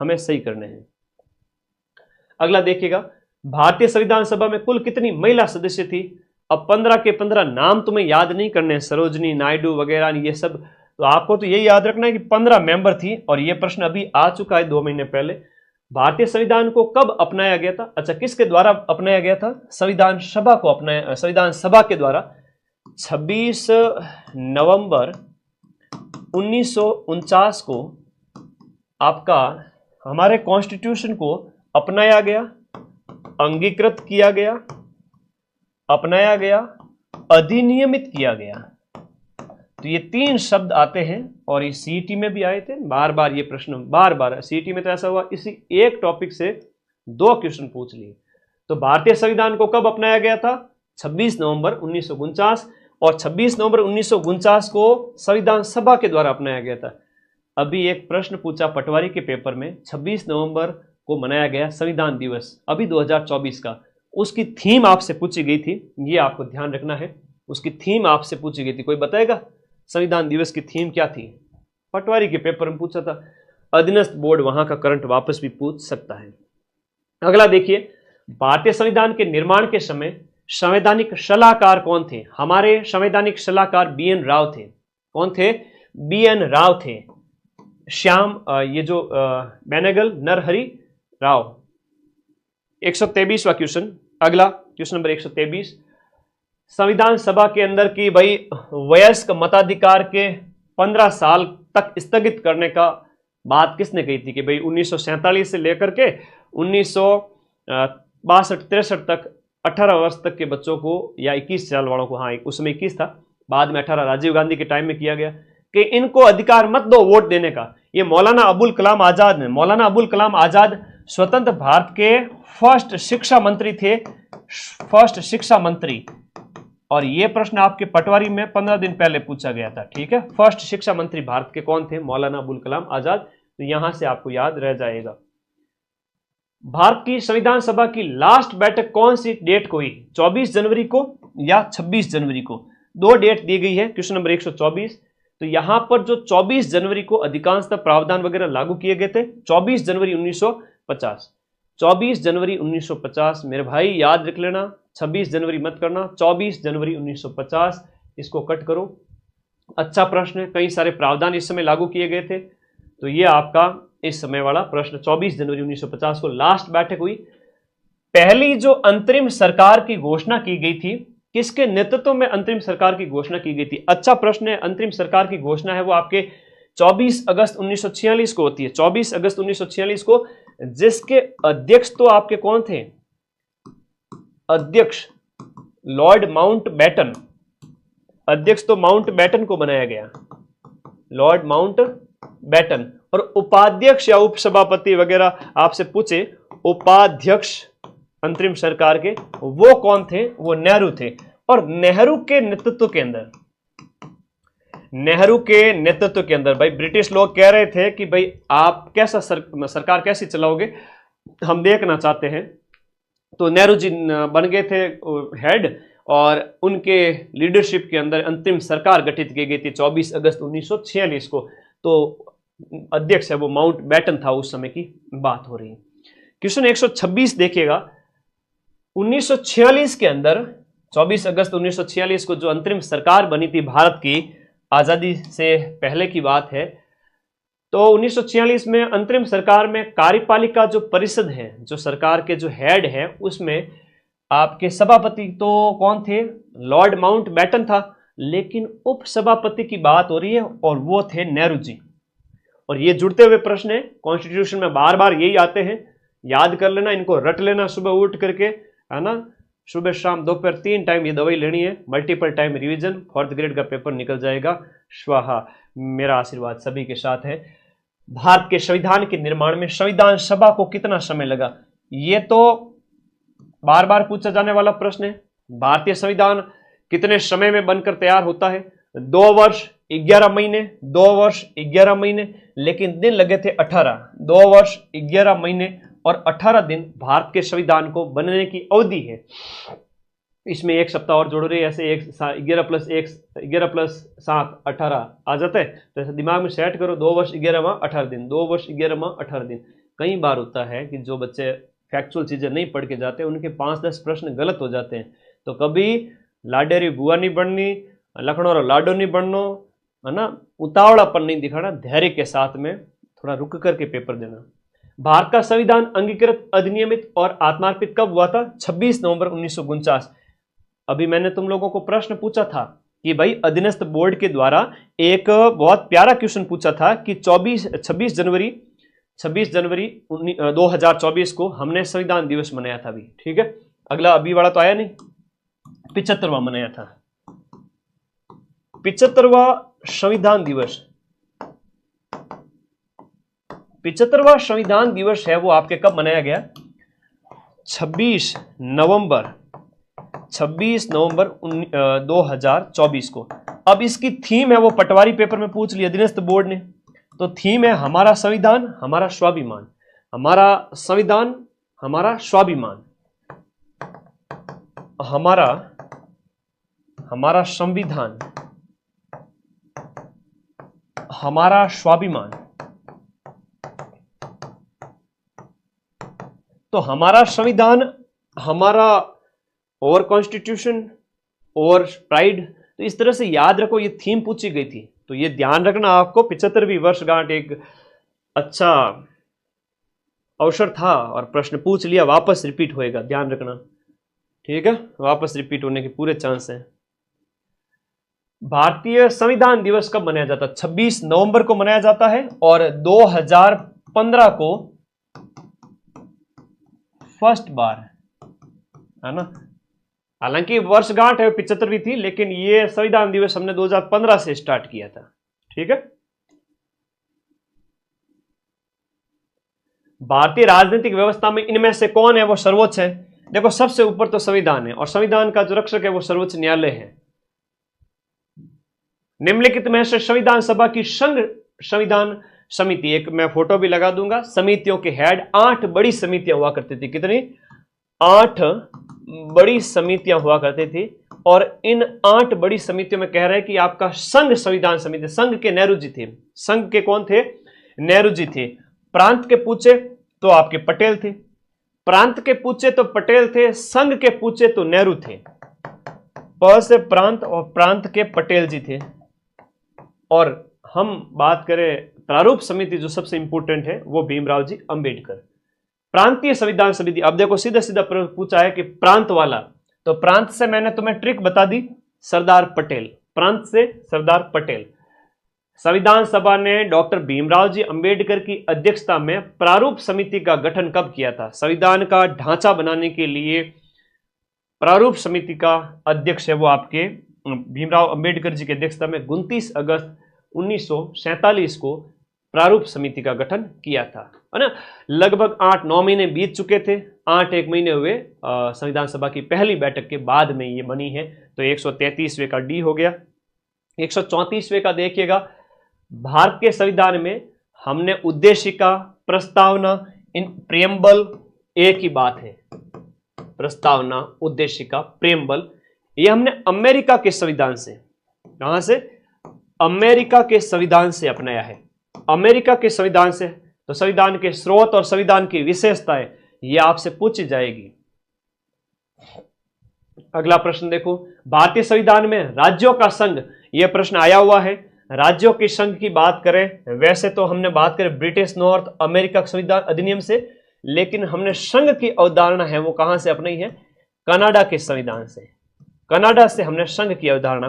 हमें सही करने हैं। अगला देखिएगा, भारतीय संविधान सभा में कुल कितनी महिला सदस्य थी? अब 15 के 15 नाम तुम्हें याद नहीं करने, सरोजनी नायडू वगैरह ये सब, तो आपको तो यही याद रखना है कि 15 मेंबर थी। और ये प्रश्न अभी आ चुका है 2 महीने पहले। भारतीय संविधान को कब अपनाया गया था? अच्छा, किसके द्वारा अपनाया गया था? संविधान सभा को अपनाया, संविधान सभा के द्वारा 26 नवंबर 1949 को आपका हमारे कॉन्स्टिट्यूशन को अपनाया गया, अंगीकृत किया गया, अपनाया गया, अधिनियमित किया गया। तो ये 3 शब्द आते हैं और ये सीईटी में भी आए थे, बार बार ये प्रश्न, बार बार सीईटी में तो ऐसा हुआ इसी एक टॉपिक से 2 क्वेश्चन पूछ लिए। तो भारतीय संविधान को कब अपनाया गया था? 26 नवंबर 1949, और 26 नवंबर 1949 को संविधान सभा के द्वारा अपनाया गया था। अभी एक प्रश्न पूछा पटवारी के पेपर में, 26 नवंबर को मनाया गया संविधान दिवस, अभी 2024 का, उसकी थीम आपसे पूछी गई थी, ये आपको ध्यान रखना है। उसकी थीम आपसे पूछी गई थी, कोई बताएगा संविधान दिवस की थीम क्या थी? पटवारी के पेपर में पूछा था। अधीनस्थ बोर्ड वहां का करंट वापस भी पूछ सकता है। अगला देखिए, भारतीय संविधान के निर्माण के समय संवैधानिक सलाहकार कौन थे? हमारे संवैधानिक सलाहकार बीएन राव थे। कौन थे? बीएन राव थे। श्याम ये जो बेनेगल नरहरि राव। 123वां क्वेश्चन, अगला क्वेश्चन नंबर 123, संविधान सभा के अंदर की भाई वयस्क मताधिकार के 15 साल तक स्थगित करने का बात किसने कही थी? कि भाई 1947 से लेकर के 1962-63 तक 18 वर्ष तक के बच्चों को, या 21 साल वालों को, हाँ उस समय 21 था, बाद में 18, राजीव गांधी के टाइम में किया गया, कि इनको अधिकार मत दो वोट देने का। ये मौलाना अबुल कलाम आजाद ने, मौलाना अबुल कलाम आजाद स्वतंत्र भारत के फर्स्ट शिक्षा मंत्री थे, फर्स्ट शिक्षा मंत्री। और ये प्रश्न आपके पटवारी में 15 दिन पहले पूछा गया था, ठीक है। फर्स्ट शिक्षा मंत्री भारत के कौन थे? मौलाना अबुल कलाम आजाद। तो यहां से आपको याद रह जाएगा। भारत की संविधान सभा की लास्ट बैठक कौन सी डेट को हुई? 24 जनवरी को या 26 जनवरी को? 2 डेट दी गई है। Question number 124। तो यहां पर जो 24 जनवरी को अधिकांशतः प्रावधान वगैरह लागू किए गए थे, 24 जनवरी 1950। 24 जनवरी 1950 मेरे भाई याद रख लेना, 26 जनवरी मत करना, 24 जनवरी 1950, इसको कट करो। अच्छा प्रश्न है, कई सारे प्रावधान इस समय लागू किए गए थे। तो ये आपका इस समय वाला प्रश्न, 24 जनवरी 1950 को लास्ट बैठक हुई। पहली जो अंतरिम सरकार की घोषणा की गई थी, किसके नेतृत्व में अंतरिम सरकार की घोषणा की गई थी? अच्छा प्रश्न है। अंतरिम सरकार की घोषणा है वो आपके 24 अगस्त 1946 को होती है, 24 अगस्त 1946 को, जिसके अध्यक्ष तो आपके कौन थे? अध्यक्ष लॉर्ड माउंटबेटन। अध्यक्ष तो माउंटबेटन को बनाया गया, लॉर्ड माउंटबेटन। और उपाध्यक्ष या उपसभापति वगैरह आपसे पूछे, उपाध्यक्ष अंतरिम सरकार के वो कौन थे? वो नेहरू थे। और नेहरू के नेतृत्व के अंदर, नेहरू के नेतृत्व के अंदर भाई ब्रिटिश लोग कह रहे थे कि भाई आप कैसा सरकार कैसी चलाओगे, हम देखना चाहते हैं। तो नेहरू जी बन गए थे हेड, और उनके लीडरशिप के अंदर अंतिम सरकार गठित की गई थी 24 अगस्त 1946 को। तो अध्यक्ष है वो माउंटबेटन था, उस समय की बात हो रही है। क्वेश्चन 126 देखिएगा, 1946 के अंदर, 24 अगस्त 1946 को जो अंतरिम सरकार बनी थी भारत की, आजादी से पहले की बात है। तो 1946 में अंतरिम सरकार में कार्यपालिका जो परिषद है, जो सरकार के जो हेड है, उसमें आपके सभापति तो कौन थे? लॉर्ड माउंटबेटन था। लेकिन उपसभापति की बात हो रही है और वो थे नेहरू जी। और ये जुड़ते हुए प्रश्न है, कॉन्स्टिट्यूशन में बार बार यही आते हैं, याद कर लेना, इनको रट लेना सुबह उठ करके, है ना। सुबह शाम दोपहर 3 टाइम ये दवाई लेनी है, multiple time revision, 4th grade का पेपर निकल जाएगा। स्वाहा। मेरा आशीर्वाद सभी के साथ है। भारत के संविधान के निर्माण में संविधान सभा को कितना समय लगा? ये तो बार बार पूछा जाने वाला प्रश्न है। भारतीय संविधान कितने समय में बनकर तैयार होता है? 2 वर्ष 11 महीने, 2 वर्ष 11 महीने, लेकिन दिन लगे थे 18। 2 वर्ष 11 महीने और 18 दिन भारत के संविधान को बनने की अवधि है। इसमें 1 सप्ताह और जोड़ रहे, ऐसे 11 + 1 11 + 7 18 आ जाता है। तो ऐसे दिमाग में सेट करो, 2 वर्ष 11 माह 18 दिन, 2 वर्ष 11 माह 18 दिन। कई बार होता है कि जो बच्चे फैक्चुअल चीजें नहीं पढ़ के जाते उनके 5-10 प्रश्न गलत हो जाते हैं। तो कभी लाडेरी बुआ नहीं बननी, लखनऊ लाडो नहीं बननो, है ना, उतावलापन नहीं दिखाना, धैर्य के साथ में थोड़ा रुक करके पेपर देना। भारत का संविधान अंगीकृत, अधिनियमित और आत्मार्पित कब हुआ था? 26 नवंबर 1949। अभी मैंने तुम लोगों को प्रश्न पूछा था कि भाई अधीनस्थ बोर्ड के द्वारा एक बहुत प्यारा क्वेश्चन पूछा था कि 26 जनवरी 2024 को हमने संविधान दिवस मनाया था अभी, ठीक है। अगला अभी वाला तो आया नहीं, 75वां मनाया था। 75वां संविधान दिवस, 75वां संविधान दिवस है वो आपके कब मनाया गया? 26 नवंबर 2024 को। अब इसकी थीम है वो पटवारी पेपर में पूछ लिया अधीनस्थ बोर्ड ने। तो थीम है हमारा संविधान हमारा स्वाभिमान, हमारा संविधान हमारा स्वाभिमान, हमारा संविधान हमारा स्वाभिमान। तो हमारा संविधान, हमारा और कॉन्स्टिट्यूशन और प्राइड, तो इस तरह से याद रखो ये थीम पूछी गई थी। तो ये ध्यान रखना आपको, 75वीं वर्षगांठ एक अच्छा अवसर था और प्रश्न पूछ लिया, वापस रिपीट होएगा, ध्यान रखना, ठीक है। वापस रिपीट होने के पूरे चांस हैं। भारतीय संविधान दिवस कब मनाया जाता है? 26 नवंबर को मनाया जाता है और 2015 को फर्स्ट बार, है ना। हालांकि वर्षगांठ है 75वीं थी, लेकिन ये संविधान दिवस हमने 2015 से स्टार्ट किया था, ठीक है। भारतीय राजनीतिक व्यवस्था में इनमें से कौन है वो सर्वोच्च है? देखो सबसे ऊपर तो संविधान है और संविधान का जो रक्षक है वो सर्वोच्च न्यायालय है। निम्नलिखित में से संविधान सभा की संघ संविधान समिति, एक मैं फोटो भी लगा दूंगा, समितियों के हेड 8 बड़ी समितियां हुआ करती थी। कितनी? 8 बड़ी समितियां हुआ करती थी। और इन 8 बड़ी समितियों में कह रहे हैं कि आपका संघ संविधान समिति, संघ के नेहरू जी थे। संघ के कौन थे? नेहरू जी थे। प्रांत के पूछे तो आपके पटेल थे, प्रांत के पूछे तो पटेल थे, संघ के पूछे तो नेहरू थे। प से प्रांत और प्रांत के पटेल जी थे। और हम बात करें प्रारूप समिति जो सबसे इंपॉर्टेंट है वो भीमराव जी अंबेडकर। प्रांतीय संविधान समिति, अब देखो सीधा सीधा पूछा है कि प्रांत वाला, तो प्रांत से मैंने तुम्हें ट्रिक बता दी, सरदार पटेल, प्रांत से सरदार पटेल। संविधान सभा ने डॉक्टर भीमराव जी अंबेडकर की अध्यक्षता में प्रारूप समिति का गठन कब किया था? संविधान का ढांचा बनाने के लिए प्रारूप समिति का अध्यक्ष है वो आपके भीमराव अंबेडकर जी की अध्यक्षता में 29 अगस्त 1947 को प्रारूप समिति का गठन किया था, है ना। लगभग 8-9 महीने बीत चुके थे, 8 महीने हुए संविधान सभा की पहली बैठक के बाद में ये बनी है। तो 133वें का डी हो गया। 134वें का देखिएगा, भारत के संविधान में हमने उद्देशिका, प्रस्तावना, इन प्रियम्बल एक ही बात है, प्रस्तावना, उद्देशिका, प्रियम्बल, ये हमने अमेरिका के संविधान से, कहां से? अमेरिका के संविधान से अपनाया है, अमेरिका के संविधान से। तो संविधान के स्रोत और संविधान की विशेषताएं ये आपसे पूछी जाएगी। अगला प्रश्न देखो, भारतीय संविधान में राज्यों का संघ, यह प्रश्न आया हुआ है। राज्यों के संघ की बात करें, वैसे तो हमने बात करें ब्रिटिश नॉर्थ अमेरिका संविधान अधिनियम से, लेकिन हमने संघ की अवधारणा है वो कहां से अपनाई है? कनाडा के संविधान से। कनाडा से हमने संघ की अवधारणा